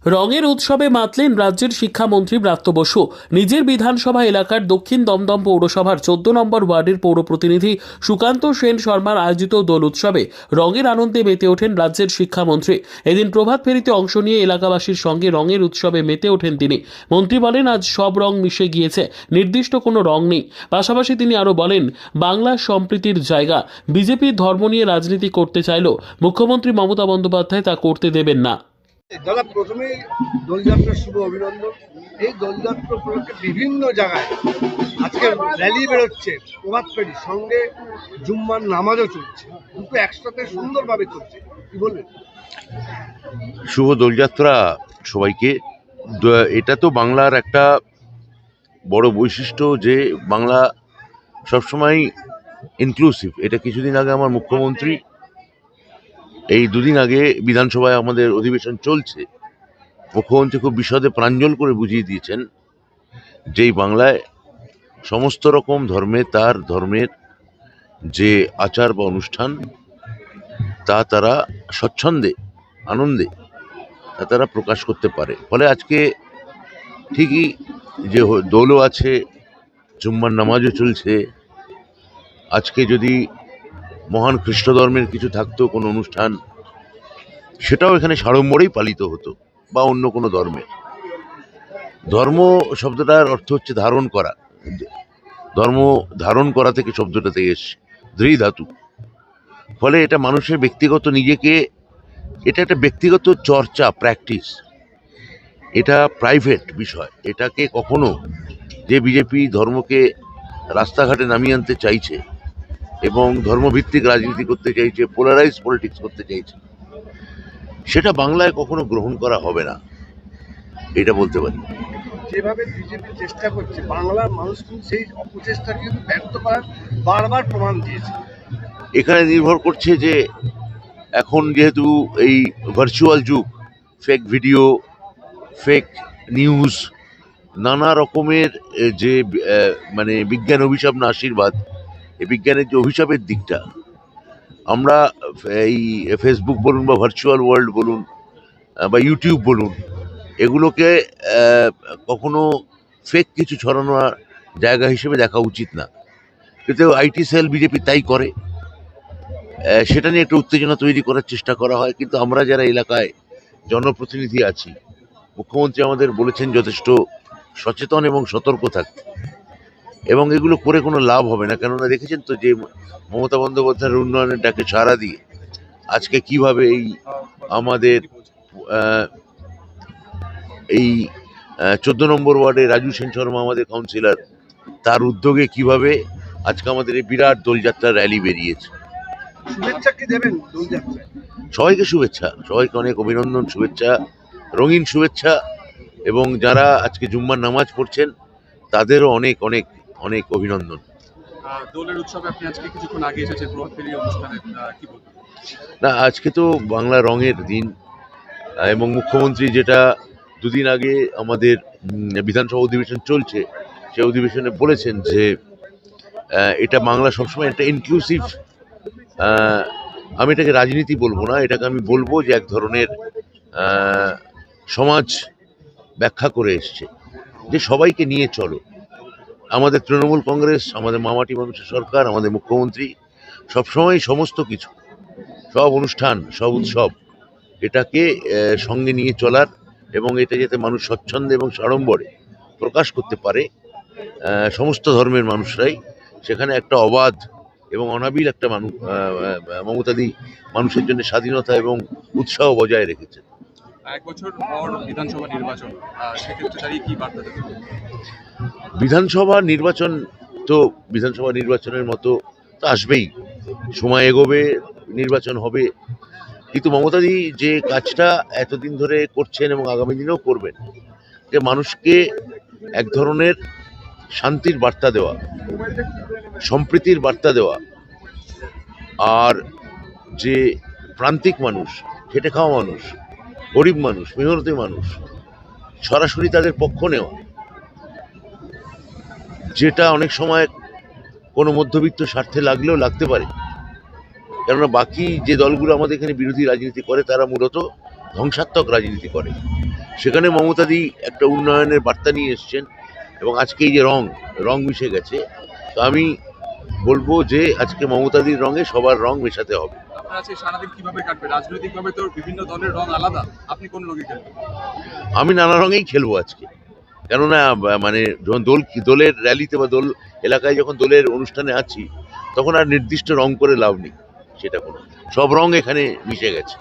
রঙের উৎসবে মাতলেন রাজ্যের শিক্ষামন্ত্রী ব্রাত্য বসু। নিজের বিধানসভা এলাকার দক্ষিণ দমদম পৌরসভার 14 নম্বর ওয়ার্ডের পৌর প্রতিনিধি সুকান্ত সেন শর্মার আয়োজিত দোল উৎসবে রঙের আনন্দে মেতে ওঠেন রাজ্যের শিক্ষামন্ত্রী। এদিন প্রভাত ফেরিতে অংশ নিয়ে এলাকাবাসীর সঙ্গে রঙের উৎসবে মেতে ওঠেন তিনি। মন্ত্রী বলেন, আজ সব রং মিশে গিয়েছে, নির্দিষ্ট কোনো রং নেই। পাশাপাশি তিনি আরও বলেন, বাংলা সম্প্রীতির জায়গা। বিজেপি ধর্ম নিয়ে রাজনীতি করতে চাইলেও মুখ্যমন্ত্রী মমতা বন্দ্যোপাধ্যায় তা করতে দেবেন না। দাদা, প্রথমেই দোলযাত্রার শুভ অভিনন্দন। এই দোলযাত্রা উপলক্ষে বিভিন্ন জায়গায় আজকে র্যালি বেরোচ্ছে, প্রভাত ফেরি সঙ্গে জুম্মার নামাজও চলছে, দুটো একসাথে সুন্দরভাবে চলছে। কি বলবেন? শুভ দোলযাত্রা সবাইকে। এটা তো বাংলার একটা বড় বৈশিষ্ট্য যে বাংলা সবসময় ইনক্লুসিভ। এটা কিছুদিন আগে আমার মুখ্যমন্ত্রী, এই দুদিন আগে বিধানসভায় আমাদের অধিবেশন চলছে, মুখ্যমন্ত্রী খুব বিশদে প্রাঞ্জল করে বুঝিয়ে দিয়েছেন যে বাংলায় সমস্ত রকম ধর্মে তার ধর্মের যে আচার বা অনুষ্ঠান তা তারা স্বচ্ছন্দে আনন্দে তা তারা প্রকাশ করতে পারে। ফলে আজকে ঠিকই যে দোলও আছে, জুম্মার নামাজও চলছে। আজকে যদি মহান খ্রিস্ট ধর্মের কিছু থাকতো কোনো অনুষ্ঠান, সেটাও এখানে সাড়ম্বরেই পালিত হতো, বা অন্য কোনো ধর্মের। ধর্ম শব্দটার অর্থ হচ্ছে ধারণ করা। ধর্ম ধারণ করা থেকে শব্দটা থেকে এসছে, ধৃ ধাতু। ফলে এটা মানুষের ব্যক্তিগত নিজেকে, এটা একটা ব্যক্তিগত চর্চা, প্র্যাকটিস। এটা প্রাইভেট বিষয়। এটাকে কখনো যে বিজেপি ধর্মকে রাস্তাঘাটে নামিয়ে আনতে চাইছে এবং ধর্মভিত্তিক রাজনীতি করতে চাইছে, পোলারাইজ পলিটিক্স করতে চাইছে, সেটা বাংলায় কখনো গ্রহণ করা হবে না, এটা বলতে পারি। যেভাবে বিজেপি চেষ্টা করছে, বাংলার মানুষ কিন্তু সেই অপচেষ্টা কিন্তু ব্যর্থ করার বারবার প্রমাণ দিয়েছে। এখানে নির্ভর করছে যে এখন যেহেতু এই ভার্চুয়াল যুগ, ফেক ভিডিও, ফেক নিউজ, নানা রকমের যে মানে বিজ্ঞান অভিশাপ না আশীর্বাদ, এই বিজ্ঞানের যে অভিশাপের দিকটা, আমরা এই ফেসবুক বলুন বা ভার্চুয়াল ওয়ার্ল্ড বলুন বা ইউটিউব বলুন, এগুলোকে কখনো ফেক কিছু ছড়ানোর জায়গা হিসেবে দেখা উচিত না। কিন্তু আইটি সেল বিজেপি তাই করে। সেটা নিয়ে একটা উত্তেজনা তৈরি করার চেষ্টা করা হয়। কিন্তু আমরা যারা এলাকায় জনপ্রতিনিধি আছি, মুখ্যমন্ত্রী আমাদের বলেছেন যথেষ্ট সচেতন এবং সতর্ক থাকতে, এবং এগুলো করে কোনো লাভ হবে না। কেননা দেখেছেন তো যে মমতা বন্দ্যোপাধ্যায়ের উন্নয়নের ডাকে সাড়া দিয়ে আজকে কিভাবে এই আমাদের এই 14 নম্বর ওয়ার্ডে রাজু সেন শর্মা আমাদের কাউন্সিলর, তার উদ্যোগে কিভাবে আজকে আমাদের এই বিরাট দোলযাত্রা র্যালি বেরিয়েছে। শুভেচ্ছা কি দেবেন দোলযাত্রায়? সবাইকে শুভেচ্ছা, সবাইকে অনেক অভিনন্দন, শুভেচ্ছা, রঙিন শুভেচ্ছা। এবং যারা আজকে জুম্মার নামাজ পড়ছেন তাদেরও অনেক অনেক অনেক অভিনন্দন। দোলের উৎসবে আপনি আজকে কিছুক্ষণ আগে এসেছেন প্রভাত ফেরি অনুষ্ঠানে, কি বলবেন? না, আজকে তো বাংলা রঙের দিন, এবং মুখ্যমন্ত্রী যেটা দুদিন আগে আমাদের বিধানসভা অধিবেশন চলছে, সেই অধিবেশনে বলেছেন যে এটা বাংলা সবসময় একটা ইনক্লুসিভ, আমি এটাকে রাজনীতি বলবো না, এটাকে আমি বলবো যে এক ধরনের সমাজ ব্যাখ্যা করে এসছে যে সবাইকে নিয়ে চলো। আমাদের তৃণমূল কংগ্রেস, আমাদের মামাটি মানুষের সরকার, আমাদের মুখ্যমন্ত্রী সবসময় সমস্ত কিছু, সব অনুষ্ঠান, সব উৎসব, এটাকে সঙ্গে নিয়ে চলার, এবং এটা যাতে মানুষ স্বচ্ছন্দে এবং সাড়ম্বরে প্রকাশ করতে পারে, সমস্ত ধর্মের মানুষরাই, সেখানে একটা অবাধ এবং অনাবিল একটা মমতাদি মানুষের জন্য স্বাধীনতা এবং উৎসাহ বজায় রেখেছেন। এক বছর পর বিধানসভা নির্বাচন, সেক্ষেত্রে দাঁড়িয়ে কি বার্তা দেবেন? বিধানসভা নির্বাচনের মতো তো আসবেই, সময় এগোবে, নির্বাচন হবে। কিন্তু মমতাদি যে কাজটা এতদিন ধরে করছেন এবং আগামী দিনেও করবেন, যে মানুষকে এক ধরনের শান্তির বার্তা দেওয়া, সম্প্রীতির বার্তা দেওয়া, আর যে প্রান্তিক মানুষ, খেটে খাওয়া মানুষ, গরিব মানুষ, মেহনতি মানুষ, সরাসরি তাদের পক্ষ নেওয়া, যেটা অনেক সময় কোনো মধ্যবিত্ত স্বার্থে লাগলেও লাগতে পারে। কেননা বাকি যে দলগুলো আমাদের এখানে বিরোধী রাজনীতি করে, তারা মূলত ধ্বংসাত্মক রাজনীতি করে। সেখানে মমতাদি একটা উন্নয়নের বার্তা নিয়ে এসছেন এবং আজকে এই যে রং মিশে গেছে, তো আমি বলবো যে আজকে মমতাদির রঙে সবার রং মেশাতে হবে। আপনার আজকে সারাদিন কিভাবে কাটবে? রাজনৈতিকভাবে তো বিভিন্ন দলের রং আলাদা, আপনি কোন রঙে খেলবেন? আমি নানা রঙেই খেলবো আজকে, কেননা মানে যখন দলের র্যালিতে বা দল এলাকায় যখন দলের অনুষ্ঠানে আছি, তখন আর নির্দিষ্ট রং করে লাভ নেই। সেটা কোনো সব রং এখানে মিশে গেছে।